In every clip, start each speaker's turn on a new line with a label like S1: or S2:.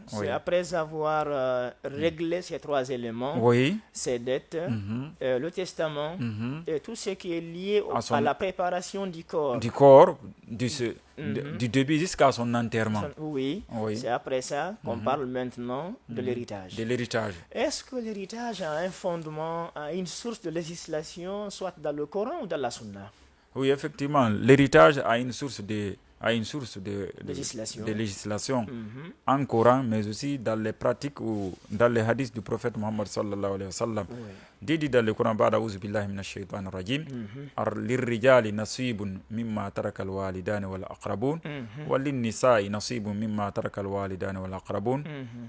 S1: c'est après avoir réglé ces trois éléments, ces dettes, le testament, et tout ce qui est lié à la préparation du corps.
S2: Du début jusqu'à son enterrement.
S1: Oui, c'est après ça qu'on parle maintenant de l'héritage. Est-ce que l'héritage a un fondement, a une source de législation, soit dans le Coran ou dans la Sunna?
S2: Oui, effectivement, l'héritage a une source de législation en Coran, mais aussi dans les pratiques ou dans les hadiths du prophète Muhammad sallallahu alayhi wa sallam. Dit dans le Coran, ba'da a'udhu billahi minash shaitanir rajim, lirrijali nasibun mimma taraka alwalidani wal aqrabun, wa linnisa'i nasibun mimma taraka alwalidani wal aqrabun,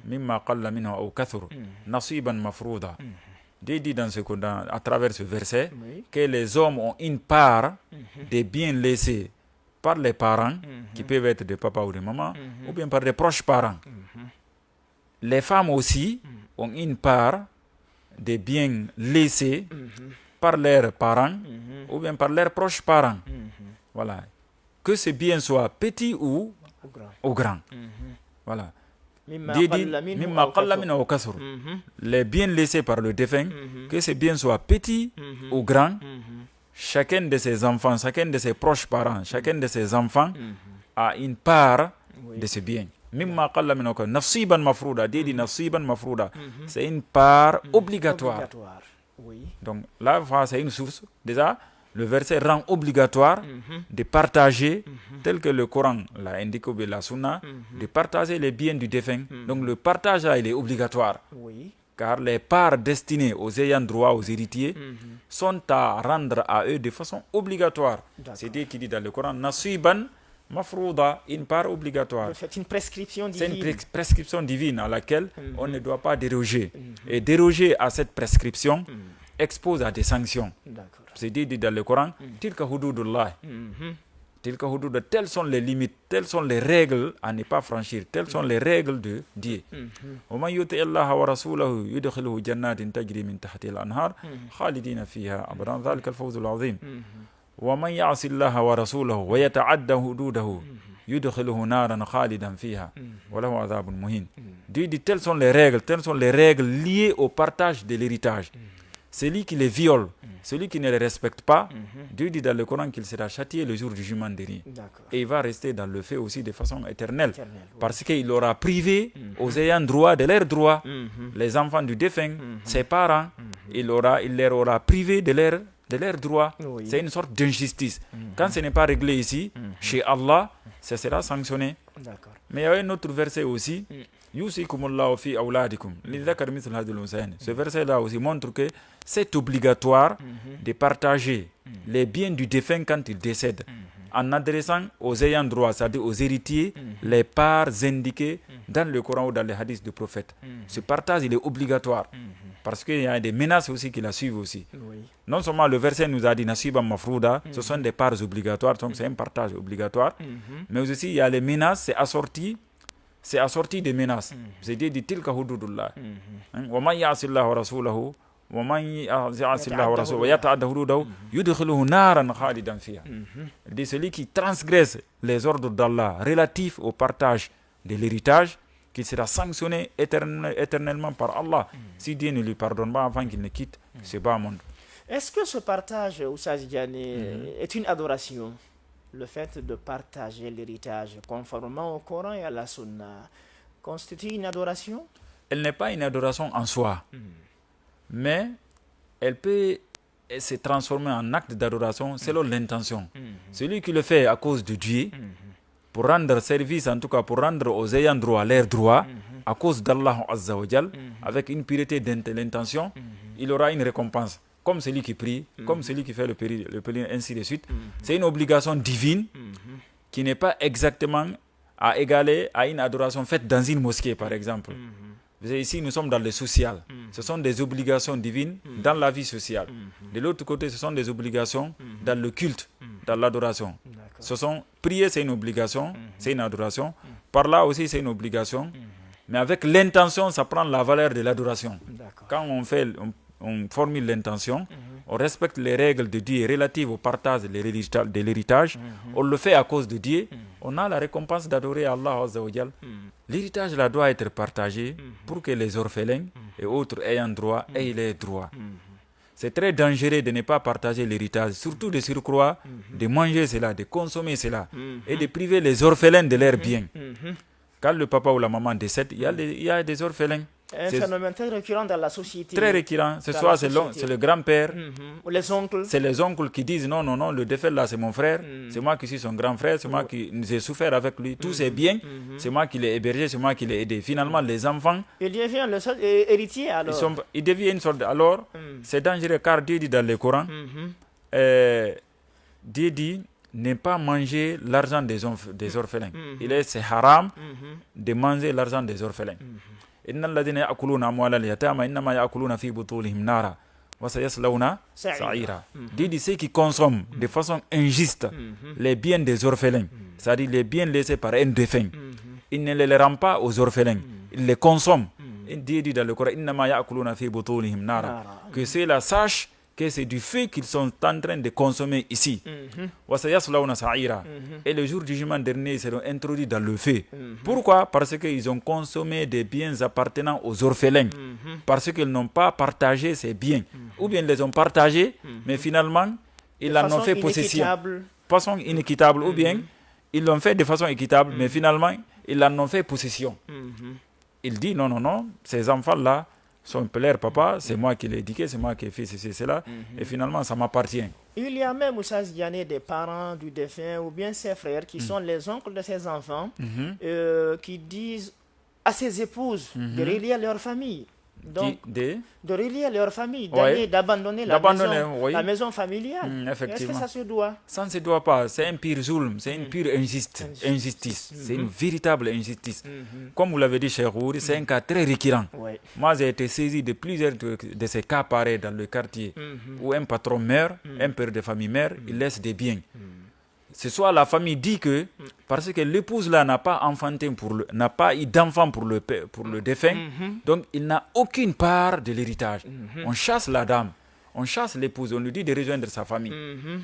S2: mimma qalla minhu aw kathur, nasiban mafruda. Dit dans ce Coran, à travers ce verset, que les hommes ont une part des biens laissés par les parents, qui peuvent être des papas ou des mamans, ou bien par des proches parents. Les femmes aussi ont une part des biens laissés par leurs parents, ou bien par leurs proches parents. Voilà. Que ces biens soient petits ou grands. Voilà. Les biens laissés par le défunt, que ces biens soient petits ou grands, chacun de ses enfants, chacun de ses proches parents, chacun de ses enfants a une part de ce bien. Nafsiban mafrouda, nafsiban mafrouda, c'est une part obligatoire. Donc là, c'est une source. Déjà, le verset rend obligatoire de partager, tel que le Coran l'a indiqué, ou la Sunna, de partager les biens du défunt. Donc le partage là, il est obligatoire. Car les parts destinées aux ayants droit, aux héritiers, sont à rendre à eux de façon obligatoire. C'est Dieu qui dit dans le Coran, Nasiban mafrouda, une part obligatoire.
S1: C'est une prescription divine.
S2: C'est une prescription divine à laquelle on ne doit pas déroger. Et déroger à cette prescription expose à des sanctions. C'est dit dans le Coran, Tilka hududullah. Telles sont les limites, telles sont les règles à ne pas franchir, telles sont les règles de Dieu. وَمَنْ يُطِعِ اللَّهَ وَرَسُولَهُ يُدْخِلْهُ جَنَّاتٍ تَجْرِي مِنْ تَحْتِهَا الْأَنْهَارُ خَالِدِينَ فِيهَا أَبَدًا ذَلِكَ الْفَوْزُ الْعَظِيمُ وَمَنْ يَعْصِ اللَّهَ وَرَسُولَهُ وَيَتَعَدَّ حُدُودَهُ يُدْخِلْهُ نَارًا خَالِدًا فِيهَا وَلَهُ عَذَابٌ مُهِينٌ. Dieu dit, telles sont les règles liées au partage de l'héritage. Celui qui les viole, celui qui ne les respecte pas, Dieu dit dans le Coran qu'il sera châtié le jour du jugement dernier. Et il va rester dans le fait aussi de façon éternelle. Parce qu'il aura privé aux ayants droit de leurs droits, les enfants du défunt, ses parents, il leur aura privé de leurs droits. C'est une sorte d'injustice. Quand ce n'est pas réglé ici, chez Allah, ça sera sanctionné. Mais il y a un autre verset aussi. Ce verset-là aussi montre que c'est obligatoire de partager les biens du défunt quand il décède, en adressant aux ayants droit, c'est-à-dire aux héritiers, les parts indiquées dans le Coran ou dans les hadiths du prophète. Ce partage, il est obligatoire, parce qu'il y a des menaces aussi qui la suivent aussi. Non seulement le verset nous a dit Nasiban Mafrouda, ce sont des parts obligatoires, donc c'est un partage obligatoire, mais aussi il y a les menaces, c'est assorti de menaces. C'est dit Tilka hududullah. Wa man ya'sillahu wa rasulahu wa man ya'sillahu wa rasulahu wa yata'adda hududahu yudkhiluhu naran khalidan fiha. Dit celui qui transgresse les ordres d'Allah relatifs au partage de l'héritage, qu'il sera sanctionné éternellement par Allah si Dieu ne lui pardonne pas avant qu'il ne quitte ce bas monde.
S1: Est-ce que ce partage, Oustaz Diané, est une adoration? Le fait de partager l'héritage conformément au Coran et à la Sunna constitue une adoration?
S2: Elle n'est pas une adoration en soi, mais elle peut se transformer en acte d'adoration selon l'intention. Celui qui le fait à cause de Dieu, pour rendre service, en tout cas pour rendre aux ayants droit leurs droits, à cause d'Allah Azza wa Jal, avec une pureté d'intention, il aura une récompense. Comme celui qui prie, comme celui qui fait le pèlerin, ainsi de suite. C'est une obligation divine qui n'est pas exactement à égaler à une adoration faite dans une mosquée, par exemple. Vous savez, ici, nous sommes dans le social. Ce sont des obligations divines dans la vie sociale. De l'autre côté, ce sont des obligations dans le culte, dans l'adoration. Ce sont prier, c'est une obligation, c'est une adoration. Par là aussi, c'est une obligation. Mais avec l'intention, ça prend la valeur de l'adoration. Quand on formule l'intention, on respecte les règles de Dieu relatives au partage de l'héritage, on le fait à cause de Dieu, on a la récompense d'adorer Allah Azza wa Jal L'héritage là doit être partagé pour que les orphelins et autres ayant droit aient les droits. C'est très dangereux de ne pas partager l'héritage, surtout de surcroît, de manger cela, de consommer cela et de priver les orphelins de leurs biens. Quand le papa ou la maman décède, il y a des orphelins.
S1: Un phénomène très récurrent dans la société.
S2: Très récurrent. Ce soir, c'est le grand-père.
S1: Ou les oncles.
S2: C'est les oncles qui disent non, non, non, le défunt là, c'est mon frère. C'est moi qui suis son grand frère. C'est moi qui j'ai souffert avec lui. Tous ses biens, c'est moi qui l'ai hébergé, c'est moi qui l'ai aidé. Finalement, les enfants.
S1: Il devient le seul héritier alors.
S2: Ils deviennent une sorte. Alors, c'est dangereux car Dieu dit dans le Coran Dieu dit ne pas manger l'argent des orphelins. C'est haram de manger l'argent des orphelins. إن الذين يأكلون أموال اليتامى إنما يأكلون في بطونهم نارا وسيصلون سعيرا. Dit ceux qui consomment de façon injuste les biens des orphelins, c'est-à-dire les biens laissés par un défunt, ils ne les rendent pas aux orphelins, ils les consomment. Dieu dit dans le Coran إنما يأكلون في بطونهم نارا, que ceux-là sachent que c'est du feu qu'ils sont en train de consommer ici. Et le jour du jugement dernier, ils seront introduits dans le feu. Pourquoi? Parce qu'ils ont consommé des biens appartenant aux orphelins. Parce qu'ils n'ont pas partagé ces biens. Ou bien ils les ont partagés, mais finalement, ils en ont fait possession. De façon inéquitable. Ou bien, ils l'ont fait de façon équitable, mais finalement, ils en ont fait possession. Il dit non, non, non, ces enfants-là, son père, papa, c'est moi qui l'ai éduqué, c'est moi qui ai fait ceci, cela, et finalement, ça m'appartient.
S1: Il y a même, Moussa Ziane, des parents du défunt ou bien ses frères qui sont les oncles de ses enfants qui disent à ses épouses de relier leur famille. Donc, de relier leur famille, d'abandonner la maison familiale. Est-ce que ça se doit?
S2: Ça ne se doit pas. C'est un pire zulm, c'est une pure injustice. C'est une véritable injustice. Comme vous l'avez dit, Cheikh Ouri, c'est un cas très récurrent. Moi, j'ai été saisi de plusieurs de ces cas pareils dans le quartier où un patron meurt, un père de famille meurt, il laisse des biens. Ce soit la famille dit que parce que l'épouse là n'a pas enfanté n'a pas eu d'enfant pour le défunt, donc il n'a aucune part de l'héritage. On chasse la dame, on chasse l'épouse, on lui dit de rejoindre sa famille.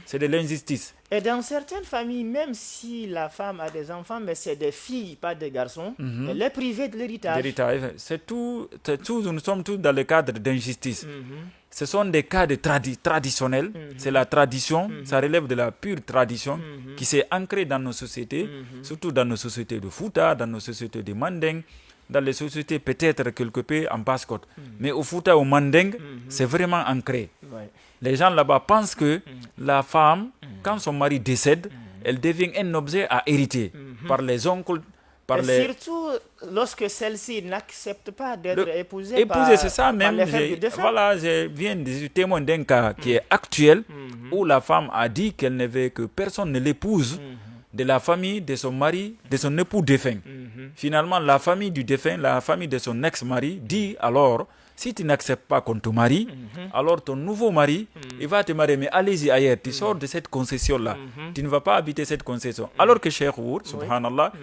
S2: C'est de l'injustice.
S1: Et dans certaines familles, même si la femme a des enfants, mais c'est des filles, pas des garçons, elle est privée de l'héritage.
S2: C'est tout, nous sommes tous dans le cadre d'injustice. Ce sont des cas de traditionnels, c'est la tradition, ça relève de la pure tradition qui s'est ancrée dans nos sociétés, surtout dans nos sociétés de Fouta, dans nos sociétés de Mandeng, dans les sociétés peut-être quelque peu en Basse-Côte. Mais au Fouta, au Mandeng, c'est vraiment ancré. Les gens là-bas pensent que la femme, quand son mari décède, elle devient un objet à hériter par les oncles.
S1: Surtout lorsque celle-ci n'accepte pas d'être épousée par
S2: c'est ça même. Voilà, je viens de témoigner d'un cas qui est actuel où la femme a dit qu'elle ne veut que personne ne l'épouse de la famille de son mari, de son époux défunt. Finalement, la famille du défunt, la famille de son ex-mari dit alors, si tu n'acceptes pas qu'on te marie, alors ton nouveau mari, il va te marier, mais allez-y ailleurs, tu sors de cette concession-là. Tu ne vas pas habiter cette concession. Alors que Cheikh Our, subhanallah,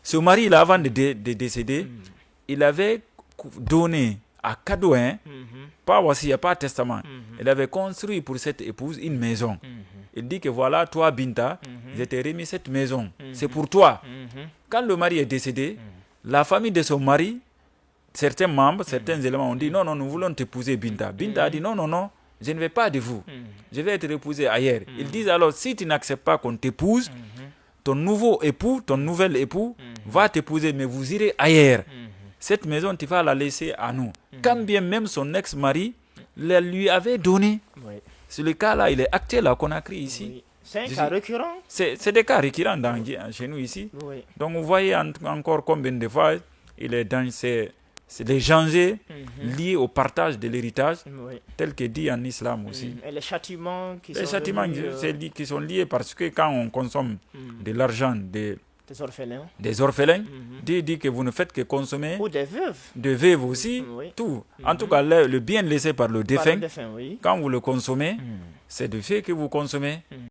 S2: ce mari, là, avant de décéder, il avait donné à cadeau, pas wasiya, pas testament. Il avait construit pour cette épouse une maison. Il dit que voilà, toi, Binta, je t'ai remis cette maison. C'est pour toi. Quand le mari est décédé, la famille de son mari, certains membres, certains éléments ont dit non, non, nous voulons t'épouser, Binta. Binta a dit non, non, non, je ne vais pas de vous. Je vais être épousé ailleurs. Ils disent alors, si tu n'acceptes pas qu'on t'épouse, ton nouveau époux, ton nouvel époux va t'épouser, mais vous irez ailleurs. Cette maison, tu vas la laisser à nous. Quand bien même son ex-mari la lui avait donné. C'est le cas-là, il est actuel à Conakry ici.
S1: C'est un cas récurrent.
S2: C'est des cas récurrents chez nous ici. Donc vous voyez encore combien de fois il est dans les dangers liés au partage de l'héritage, tel que dit en islam aussi.
S1: Et les châtiments qui
S2: sont liés parce que quand on consomme de l'argent des orphelins, Dieu dit que vous ne faites que consommer.
S1: Ou des veuves.
S2: Des veuves aussi, tout. En tout cas, le bien laissé par le défunt, quand vous le consommez, c'est de fait que vous consommez.